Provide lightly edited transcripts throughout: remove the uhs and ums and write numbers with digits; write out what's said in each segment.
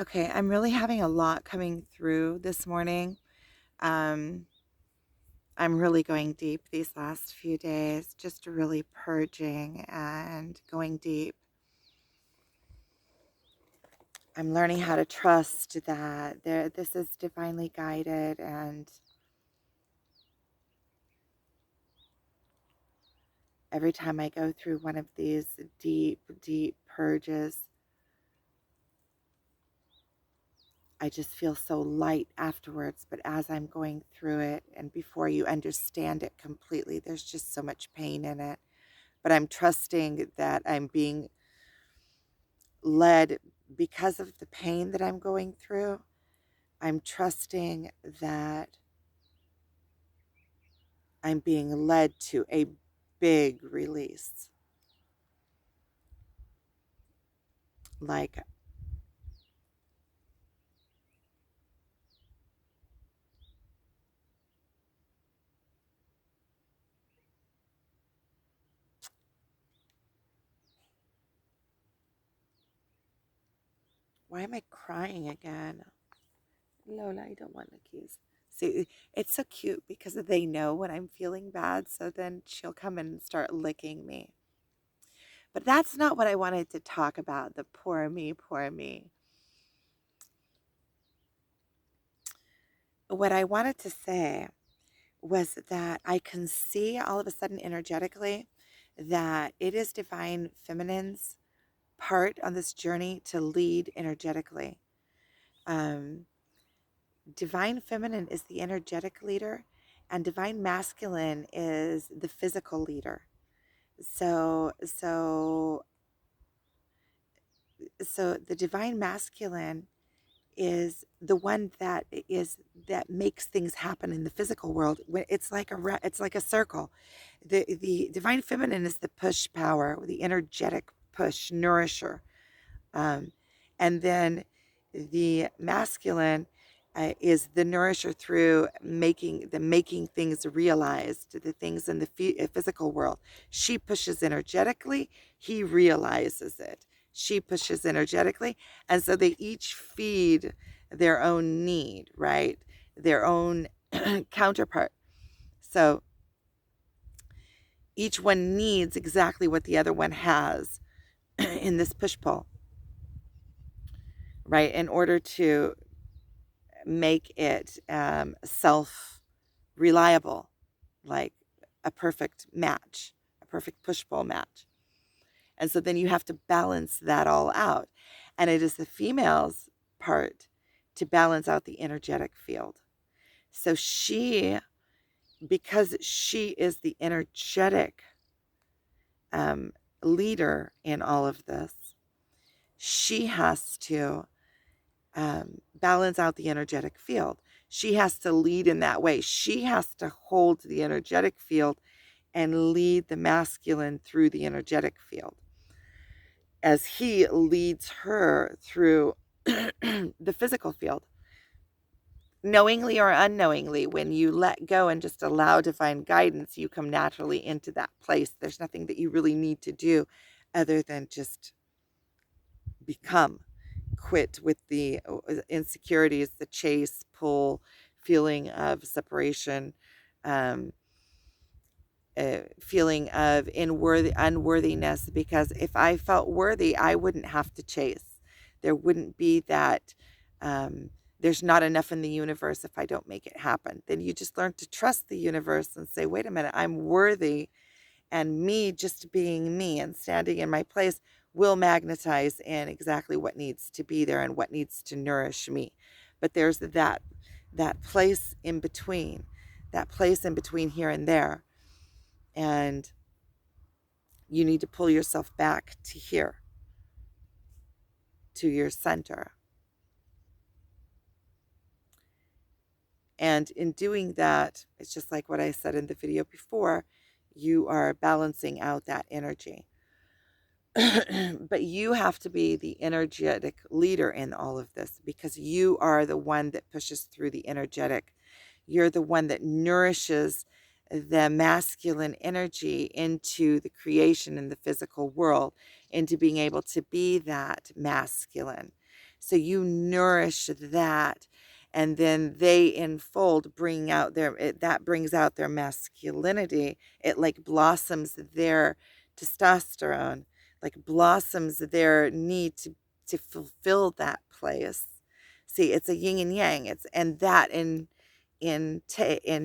Okay, I'm really having a lot coming through this morning. Um, I'm really going deep these last few days, just really purging and going deep. I'm learning how to trust that this is divinely guided, and every time I go through one of these deep, deep purges, I just feel so light afterwards. But as I'm going through it, and before you understand it completely, there's just so much pain in it. But I'm trusting that I'm being led because of the pain that I'm going through. I'm trusting that I'm being led to a big release. Like, why am I crying again? Lola, I don't want the keys. See, it's so cute because they know when I'm feeling bad, so then she'll come and start licking me. But that's not what I wanted to talk about, the poor me, poor me. What I wanted to say was that I can see all of a sudden energetically that it is divine feminine's part on this journey to lead energetically. Um, divine feminine is the energetic leader, and divine masculine is the physical leader. So the divine masculine is the one that makes things happen in the physical world. It's like it's like a circle. The divine feminine is the push power, the energetic push nourisher, um, and then the masculine is the nourisher through making things realized, the things in the physical world. She pushes energetically, he realizes it. She pushes energetically, and so they each feed their own need, right? Their own counterpart. So each one needs exactly what the other one has in this push pull, right? In order to make it self reliable, like a perfect match, a perfect push pull match. And so then you have to balance that all out. And it is the female's part to balance out the energetic field. So because she is the energetic um, leader in all of this, she has to balance out the energetic field. She has to lead in that way. She has to hold the energetic field and lead the masculine through the energetic field as he leads her through the physical field. Knowingly or unknowingly, when you let go and just allow divine guidance, you come naturally into that place. There's nothing that you really need to do other than just become. Quit with the insecurities, the chase, pull, feeling of separation, um, feeling of unworthiness. Because if I felt worthy, I wouldn't have to chase. There wouldn't be that. There's not enough in the universe if I don't make it happen. Then you just learn to trust the universe and say, wait a minute, I'm worthy, and me just being me and standing in my place will magnetize in exactly what needs to be there and what needs to nourish me. But there's that place in between, that place in between here and there, and you need to pull yourself back to here, to your center. And in doing that, it's just like what I said in the video before, you are balancing out that energy. But you have to be the energetic leader in all of this, because you are the one that pushes through the energetic. You're the one that nourishes the masculine energy into the creation in the physical world, into being able to be that masculine. So you nourish that, and then they enfold, bring out that brings out their masculinity. It like blossoms their testosterone, like blossoms their need to fulfill that place. See, it's a yin and yang. It's and that in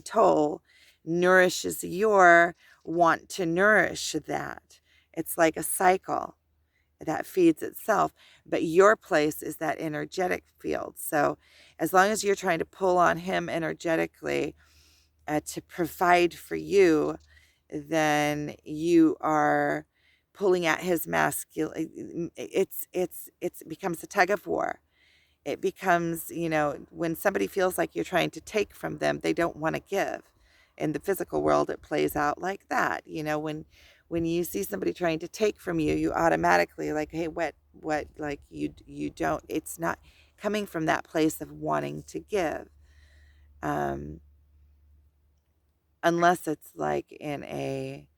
toll nourishes your want to nourish that. It's like a cycle that feeds itself, but your place is that energetic field. So as long as you're trying to pull on him energetically to provide for you, then you are pulling at his masculine. It becomes a tug of war. It becomes, when somebody feels like you're trying to take from them, they don't want to give. In the physical world, it plays out like that. When you see somebody trying to take from you, you automatically like, hey, what, like you don't, it's not coming from that place of wanting to give. Um, unless it's like in a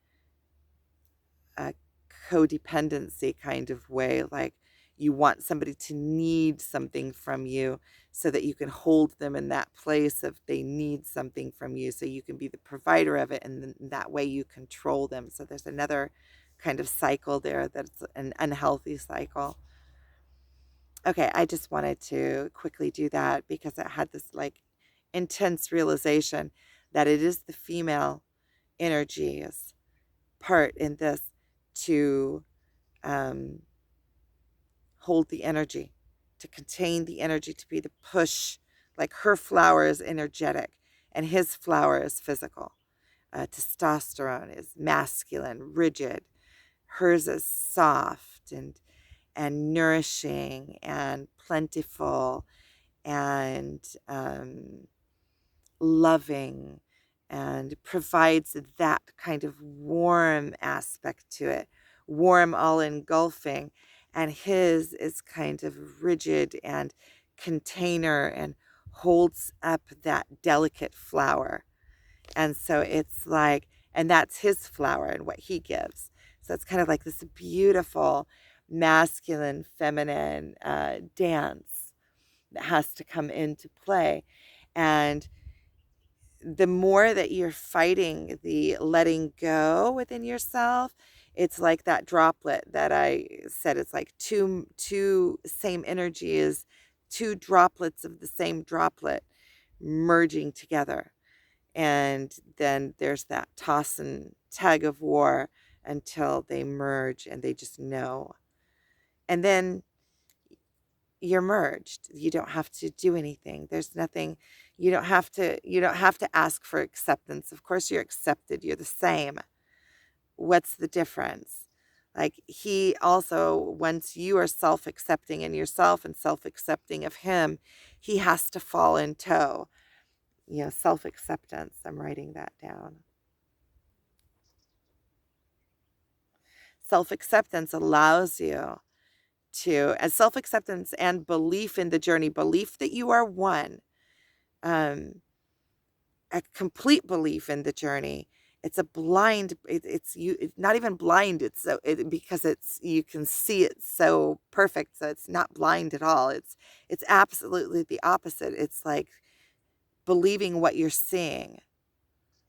codependency kind of way, like you want somebody to need something from you so that you can hold them in that place of they need something from you so you can be the provider of it, and then that way you control them. So there's another kind of cycle there that's an unhealthy cycle. Okay, I just wanted to quickly do that because I had this like intense realization that it is the female energies part in this to um, hold the energy, to contain the energy, to be the push. Like her flower is energetic and his flower is physical. Testosterone is masculine, rigid. Hers is soft and nourishing and plentiful and loving, and provides that kind of warm aspect to it, warm, all engulfing. And his is kind of rigid and container and holds up that delicate flower. And so it's like, and that's his flower and what he gives. So it's kind of like this beautiful masculine, feminine dance that has to come into play. And the more that you're fighting the letting go within yourself, it's like that droplet that I said. It's like two same energies, two droplets of the same droplet merging together. And then there's that toss and tug of war until they merge and they just know. And then you're merged. You don't have to do anything. There's nothing. You don't have to ask for acceptance. Of course you're accepted. You're the same. What's the difference? Like he also, once you are self-accepting in yourself and self-accepting of him, he has to fall in tow. Self-acceptance. I'm writing that down. Self-acceptance allows you to, as self-acceptance and belief in the journey, belief that you are one, um, a complete belief in the journey. It's a blind, it's you, it's not even blind. Because you can see it so perfect. So it's not blind at all. It's absolutely the opposite. It's like believing what you're seeing,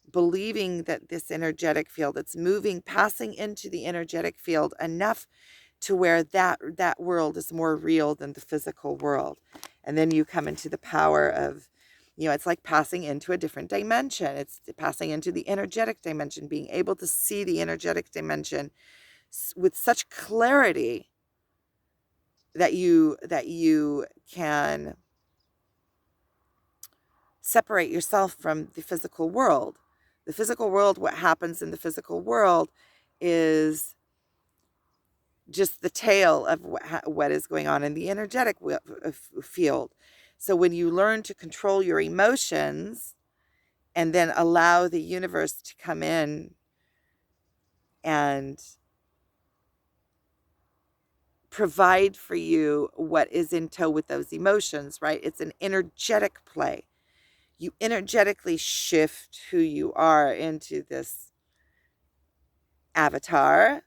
believing that this energetic field, it's moving, passing into the energetic field enough to where that world is more real than the physical world. And then you come into the power of, it's like passing into a different dimension. It's passing into the energetic dimension, being able to see the energetic dimension with such clarity that you can separate yourself from the physical world. The physical world, what happens in the physical world is just the tail of what is going on in the energetic field. So when you learn to control your emotions and then allow the universe to come in and provide for you what is in tow with those emotions, right? It's an energetic play. You energetically shift who you are into this avatar,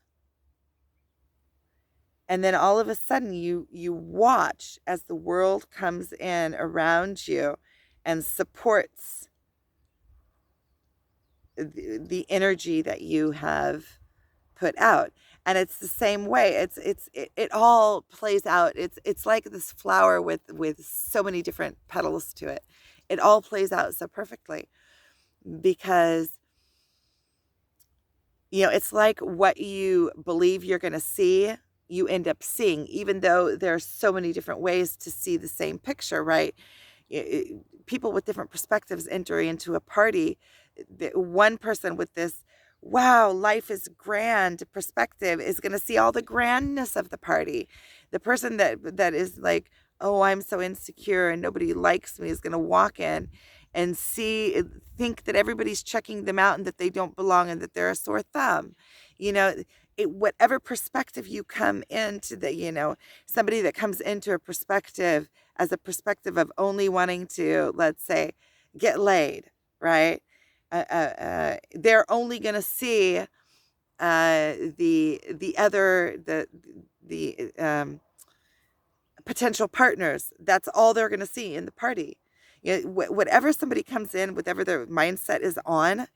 And then all of a sudden you watch as the world comes in around you and supports the energy that you have put out. And it's the same way. It all plays out. It's like this flower with so many different petals to it. It all plays out so perfectly because it's like what you believe you're going to see, you end up seeing, even though there's so many different ways to see the same picture, right? People with different perspectives enter into a party. One person with this, wow, life is grand perspective is going to see all the grandness of the party. The person that is like, oh, I'm so insecure and nobody likes me, is going to walk in and think that everybody's checking them out and that they don't belong and that they're a sore thumb. You know, whatever perspective you come into, somebody that comes into a perspective as a perspective of only wanting to, let's say, get laid, right? They're only going to see the potential partners. That's all they're going to see in the party. Whatever somebody comes in, whatever their mindset is on,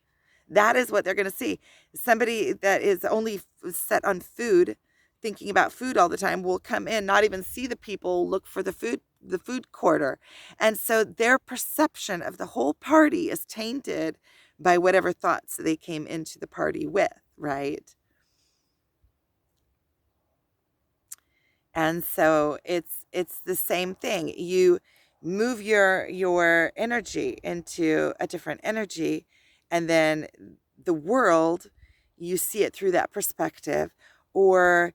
that is what they're going to see. Somebody that is only set on food, thinking about food all the time, will come in, not even see the people, look for the food quarter. And so their perception of the whole party is tainted by whatever thoughts they came into the party with, right? And so it's the same thing. You move your energy into a different energy, and then the world, you see it through that perspective. Or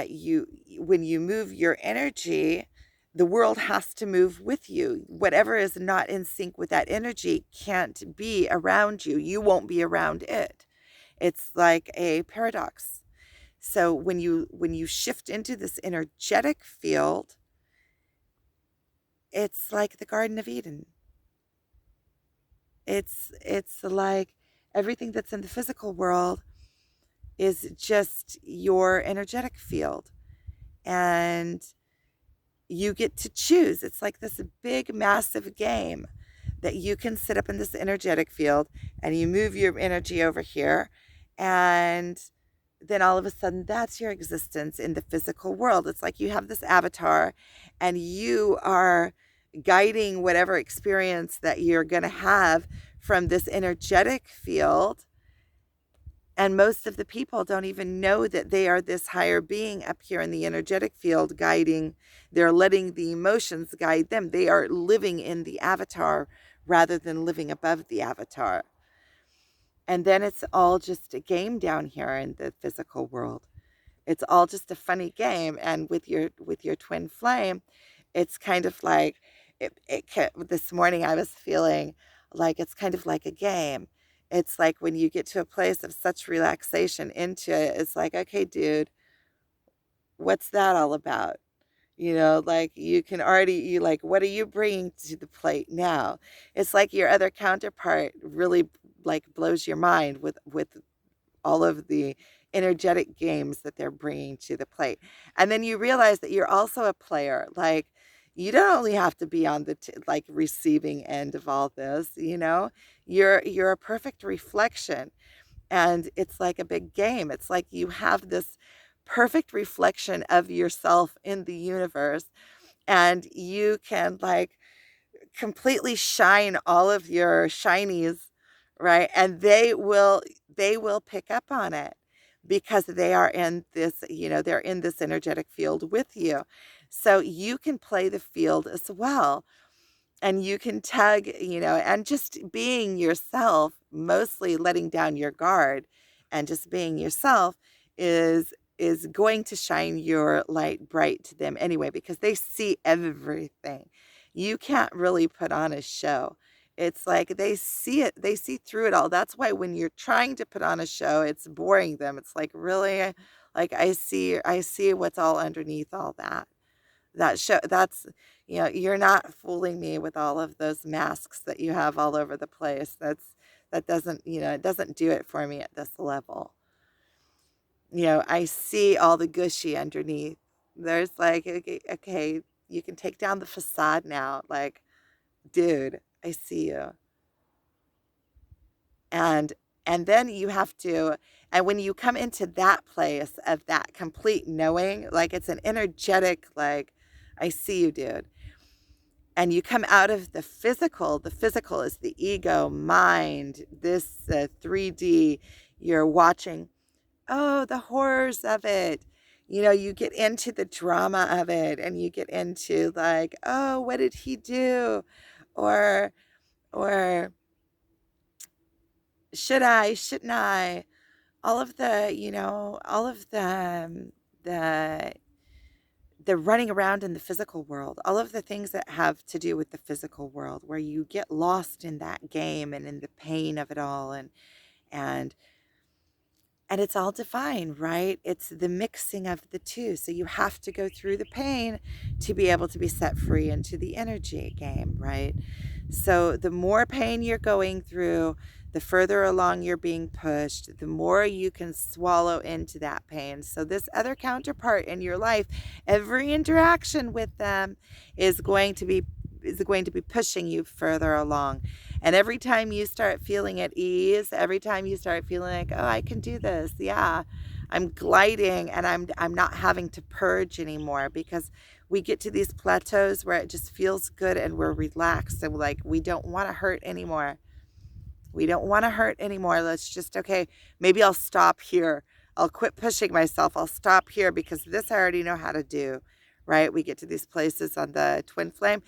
you when you move your energy, the world has to move with you. Whatever is not in sync with that energy can't be around you. You won't be around it. It's like a paradox. So when you shift into this energetic field, it's like the Garden of Eden. It's like everything that's in the physical world is just your energetic field. And you get to choose. It's like this big, massive game that you can sit up in this energetic field and you move your energy over here. And then all of a sudden, that's your existence in the physical world. It's like you have this avatar and you are guiding whatever experience that you're going to have from this energetic field. And most of the people don't even know that they are this higher being up here in the energetic field guiding. They're letting the emotions guide them. They are living in the avatar rather than living above the avatar. And then it's all just a game down here in the physical world. It's all just a funny game. And with your twin flame, it's kind of like this morning I was feeling like it's kind of like a game. It's like when you get to a place of such relaxation into it, it's like, okay, dude, what's that all about? Like you like, what are you bringing to the plate now? It's like your other counterpart really like blows your mind with all of the energetic games that they're bringing to the plate. And then you realize that you're also a player. Like, you don't only have to be on the like receiving end of all this, you're a perfect reflection. And it's like a big game. It's like you have this perfect reflection of yourself in the universe, and you can like completely shine all of your shinies, right? And they will pick up on it because they are in this, they're in this energetic field with you. So you can play the field as well. And you can tug, and just being yourself, mostly letting down your guard and just being yourself is going to shine your light bright to them anyway, because they see everything. You can't really put on a show. It's like they see it, they see through it all. That's why when you're trying to put on a show, it's boring them. It's like, really? Like, I see what's all underneath all that. You're not fooling me with all of those masks that you have all over the place. That doesn't, it doesn't do it for me at this level. I see all the gushy underneath. There's like, okay, okay, you can take down the facade now. Like, dude, I see you. And and then you have to, and when you come into that place of that complete knowing, like it's an energetic, like, I see you, dude. And you come out of the physical is the ego, mind, this 3D, you're watching, oh, the horrors of it. You get into the drama of it and you get into like, oh, what did he do? Or, or shouldn't I? All of the, all of the the running around in the physical world, all of the things that have to do with the physical world, where you get lost in that game and in the pain of it all, and and it's all divine, right? It's the mixing of the two. So you have to go through the pain to be able to be set free into the energy game, right? So the more pain you're going through, the further along you're being pushed, the more you can swallow into that pain. So this other counterpart in your life, every interaction with them is going to be pushing you further along. And every time you start feeling at ease, every time you start feeling like, oh, I can do this. Yeah. I'm gliding and I'm not having to purge anymore, because we get to these plateaus where it just feels good and we're relaxed and like we don't want to hurt anymore. We don't want to hurt anymore. Let's just, okay, maybe I'll stop here. I'll quit pushing myself. I'll stop here because this I already know how to do, right? We get to these places on the twin flame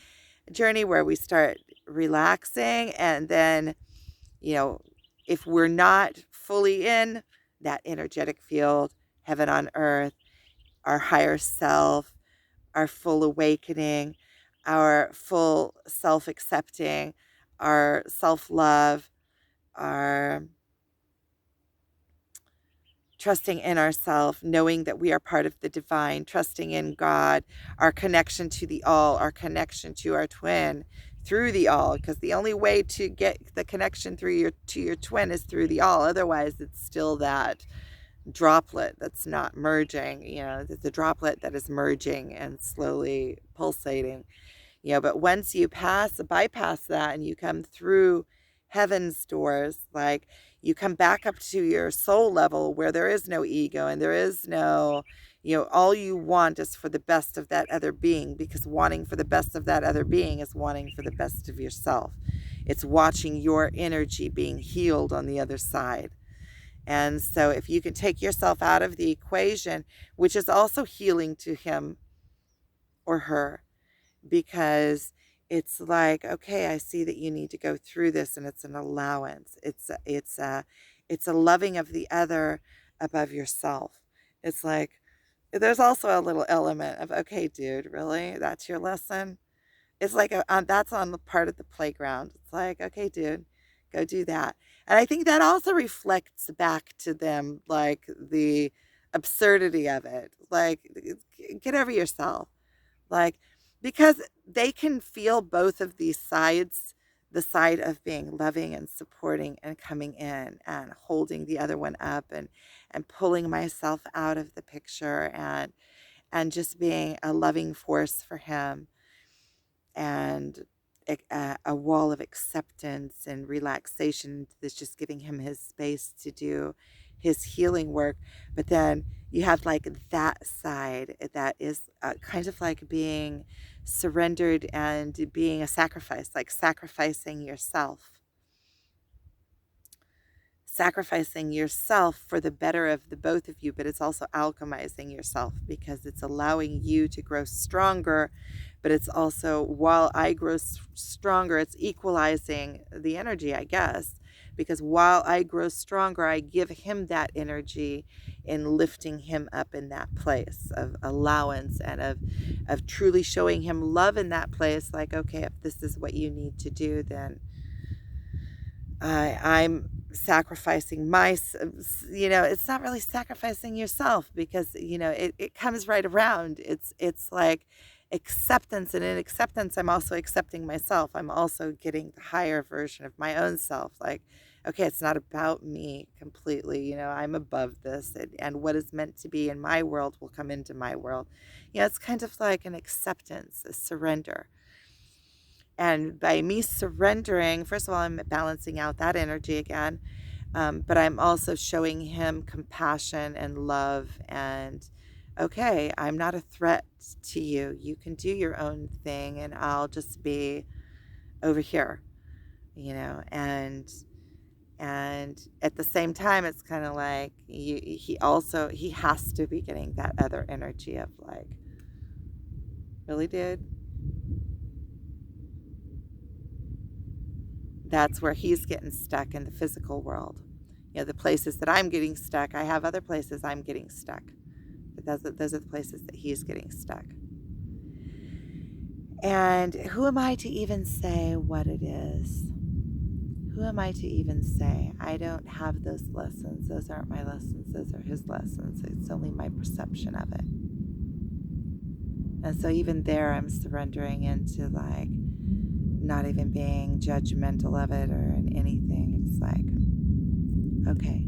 journey where we start relaxing, and then, you know, if we're not fully in that energetic field, heaven on earth, our higher self, our full awakening, our full self accepting, our self love, our trusting in ourselves, knowing that we are part of the divine, trusting in God, our connection to the all, our connection to our twin through the all, because the only way to get the connection through your twin is through the all. Otherwise, it's still that droplet that's not merging. It's a droplet that is merging and slowly pulsating. But once you bypass that and you come through heaven's doors, like you come back up to your soul level where there is no ego and there is no, all you want is for the best of that other being, because wanting for the best of that other being is wanting for the best of yourself. It's watching your energy being healed on the other side. And so if you can take yourself out of the equation, which is also healing to him or her, because it's like, okay, I see that you need to go through this, and it's an allowance. It's a loving of the other above yourself. It's like there's also a little element of, okay, dude, really, that's your lesson. It's like that's on the part of the playground. It's like, okay, dude, go do that. And I think that also reflects back to them, like the absurdity of it. Like, get over yourself. Like, because they can feel both of these sides, the side of being loving and supporting and coming in and holding the other one up, and pulling myself out of the picture, and just being a loving force for him, and a wall of acceptance and relaxation that's just giving him his space to do his healing work. But then you have like that side that is kind of like being surrendered and being a sacrifice, like sacrificing yourself for the better of the both of you. But it's also alchemizing yourself, because it's allowing you to grow stronger, but it's also, while I grow stronger, it's equalizing the energy, I guess, because while I grow stronger, I give him that energy in lifting him up in that place of allowance, and of truly showing him love in that place. Like, okay, if this is what you need to do, then I'm sacrificing it's not really sacrificing yourself, because, it comes right around. It's like acceptance, and in acceptance, I'm also accepting myself. I'm also getting the higher version of my own self. Like, okay, it's not about me completely. I'm above this, and what is meant to be in my world will come into my world. It's kind of like an acceptance, a surrender. And by me surrendering, first of all, I'm balancing out that energy again. But I'm also showing him compassion and love and, okay, I'm not a threat to you. You can do your own thing and I'll just be over here, and at the same time it's kind of like he has to be getting that other energy of like, really, dude? That's where he's getting stuck in the physical world. The places that I'm getting stuck, I have other places I'm getting stuck. But those are the places that he's getting stuck. And who am I to even say what it is? Who am I to even say? I don't have those lessons. Those aren't my lessons. Those are his lessons. It's only my perception of it. And so even there, I'm surrendering into like not even being judgmental of it or in anything. It's like, okay,